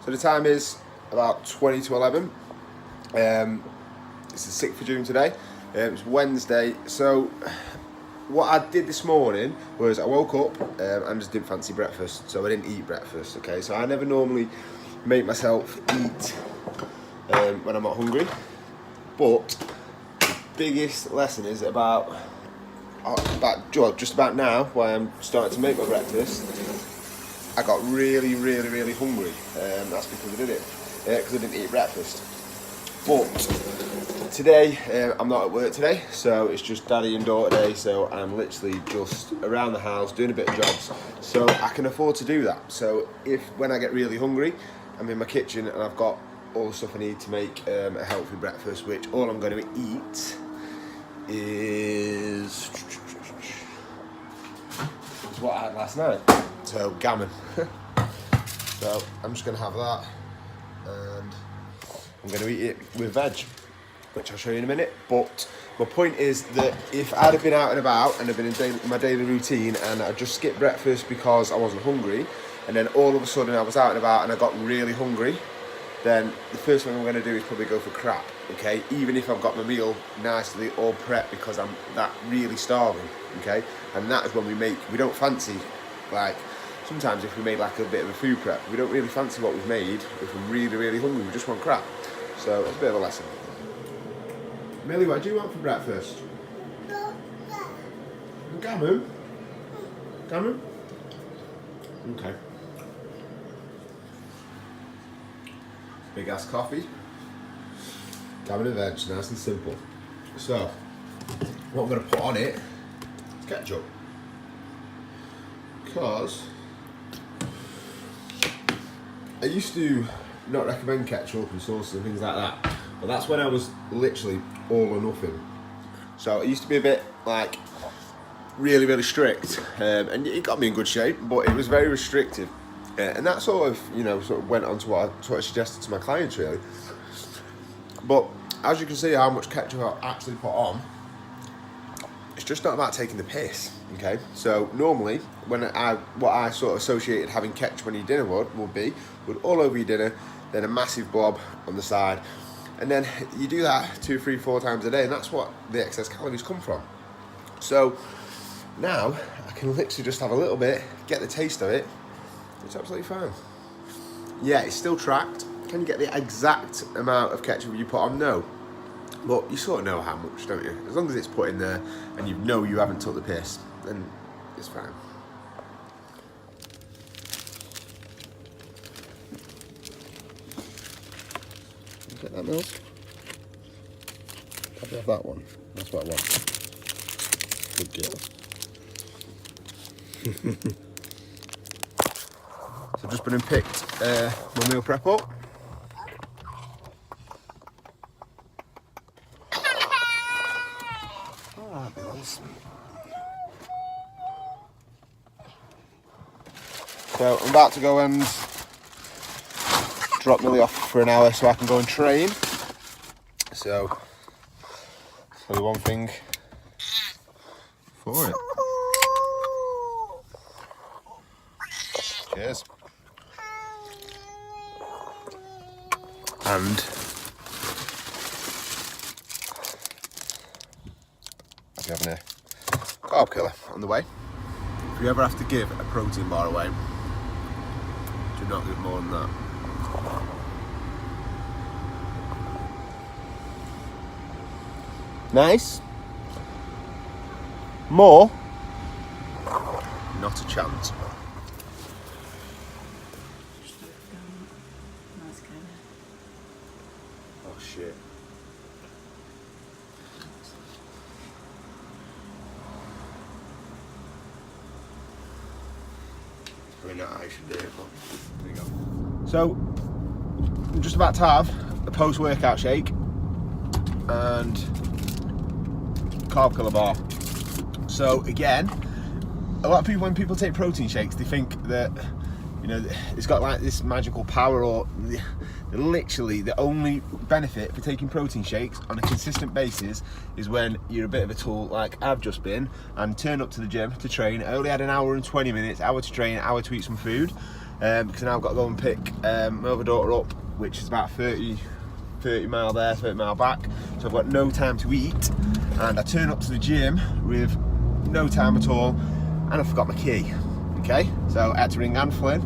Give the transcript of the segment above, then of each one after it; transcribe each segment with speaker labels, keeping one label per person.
Speaker 1: So the time is about 20 to 11. It's the 6th of June today. It's Wednesday. So what I did this morning was I woke up and just didn't fancy breakfast. So I didn't eat breakfast, okay? So I never normally make myself eat when I'm not hungry. But the biggest lesson is just about now, while I'm starting to make my breakfast, I got really hungry. That's because I did it, because I didn't eat breakfast. But today, I'm not at work today, so it's just daddy and daughter day, so I'm literally just around the house doing a bit of jobs, so I can afford to do that. So when I get really hungry, I'm in my kitchen and I've got all the stuff I need to make a healthy breakfast, which all I'm going to eat is what I had last night. So gammon. So I'm just going to have that, and I'm going to eat it with veg, which I'll show you in a minute. But my point is that if I'd have been out and about and have been in my daily routine and I just skipped breakfast because I wasn't hungry, and then all of a sudden I was out and about and I got really hungry, then the first thing I'm going to do is probably go for crap, okay? Even if I've got my meal nicely all prepped because I'm that really starving, okay? And that is when we don't fancy, like, sometimes if we made like a bit of a food prep, we don't really fancy what we've made. If we're really hungry, we just want crap. So it's a bit of a lesson. Millie, what do you want for breakfast? Gammon? Gammon? Okay. Big ass coffee. Gammon and veg, nice and simple. So, what I'm going to put on it is ketchup. Because I used to not recommend ketchup and sauces and things like that, but that's when I was literally all or nothing. So it used to be a bit like really strict, and it got me in good shape, but it was very restrictive, and that sort of went on to what I suggested to my clients really. But as you can see how much ketchup I actually put on, it's just not about taking the piss, okay? So normally, what I sort of associated having ketchup on your dinner would be all over your dinner, then a massive blob on the side, and then you do that 2, 3, 4 times a day, and that's what the excess calories come from. So now I can literally just have a little bit, get the taste of it. It's absolutely fine. Yeah, it's still tracked. Can you get the exact amount of ketchup you put on? No. But you sort of know how much, don't you? As long as it's put in there and you know you haven't took the piss, then it's fine. Get that milk? I'll have that one. That's what I want. Good girl. So I've just been and picked my meal prep up. So I'm about to go and drop Millie off for an hour so I can go and train. So the one thing for it. Cheers. And I'll be having a carb killer on the way. If you ever have to give a protein bar away, do not give more than that. Nice. More? Not a chance. Oh shit. I mean, I should do it, but there you go. So, I'm just about to have a post-workout shake and carb killer bar. So again, a lot of people, when people take protein shakes, they think that, you know, it's got like this magical power, or literally the only benefit for taking protein shakes on a consistent basis is when you're a bit of a tool like I've just been and turn up to the gym to train. I only had an hour and 20 minutes, hour to train, hour to eat some food, because now I've got to go and pick my other daughter up, which is about 30 mile there, 30 mile back. So I've got no time to eat, and I turn up to the gym with no time at all, and I forgot my key. Okay, so I had to ring Anne Flynn,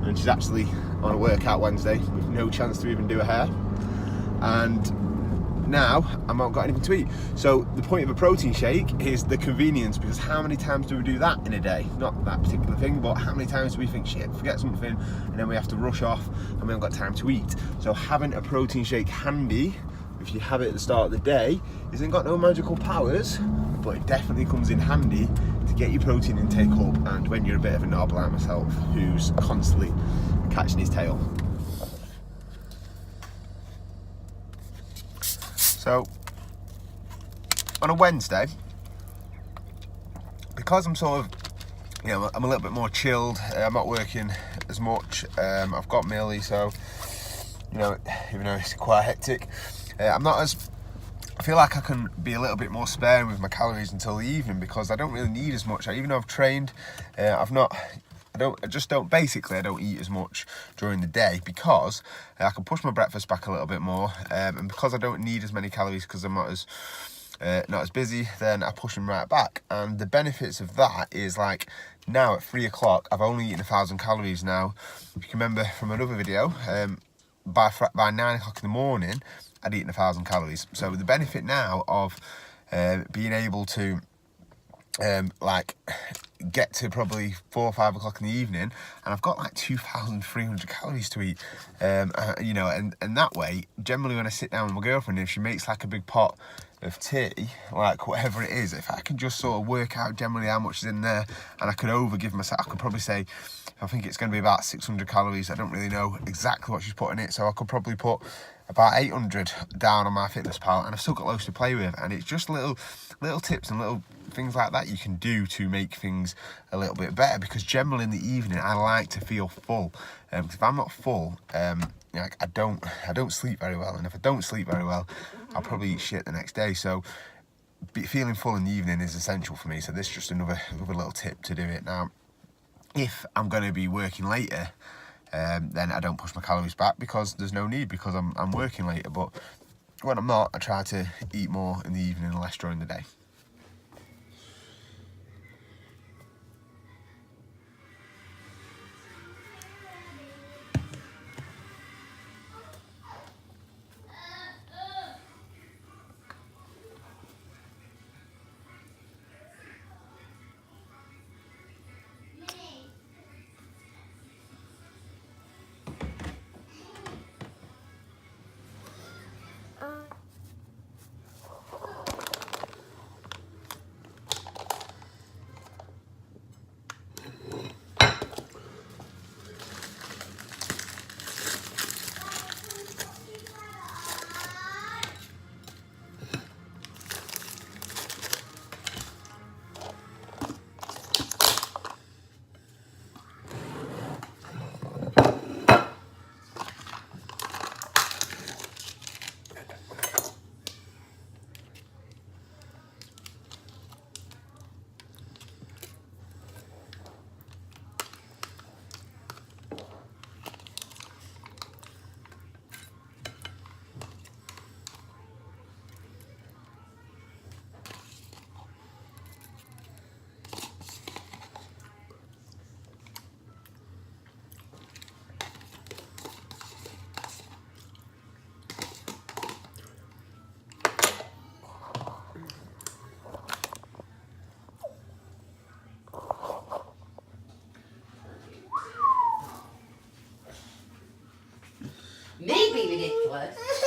Speaker 1: and she's actually on a workout Wednesday with no chance to even do her hair. And now I've not got anything to eat. So the point of a protein shake is the convenience, because how many times do we do that in a day? Not that particular thing, but how many times do we think, shit, forget something, and then we have to rush off and we haven't got time to eat? So having a protein shake handy, if you have it at the start of the day, isn't got no magical powers, but it definitely comes in handy to get your protein intake up, and when you're a bit of a knob like myself who's constantly catching his tail. So on a Wednesday, because I'm sort of, you know, I'm a little bit more chilled, I'm not working as much, I've got Millie, so, you know, even though it's quite hectic, I'm not as, I feel like I can be a little bit more sparing with my calories until the evening, because I don't really need as much. Even though I've trained, I don't eat as much during the day, because I can push my breakfast back a little bit more, and because I don't need as many calories because I'm not as busy, then I push them right back. And the benefits of that is, like, now at 3 o'clock I've only eaten 1,000 calories now. If you can remember from another video, by 9 o'clock in the morning I'd eaten 1,000 calories. So the benefit now of being able to like get to probably 4 or 5 o'clock in the evening, and I've got like 2,300 calories to eat, you know, and that way, generally when I sit down with my girlfriend, if she makes like a big pot of tea, like whatever it is, if I can just sort of work out generally how much is in there, and I could overgive myself, I could probably say, I think it's going to be about 600 calories. I don't really know exactly what she's putting in it, so I could probably put about 800 down on MyFitnessPal, and I've still got loads to play with. And it's just little tips and little things like that you can do to make things a little bit better, because generally in the evening I like to feel full, because if I'm not full, like I don't sleep very well, and if I don't sleep very well, I'll probably eat shit the next day. So feeling full in the evening is essential for me. So this is just another little tip to do it. Now, if I'm going to be working later, then I don't push my calories back, because there's no need, because I'm working later. But when I'm not, I try to eat more in the evening and less during the day.
Speaker 2: Me be ridiculous.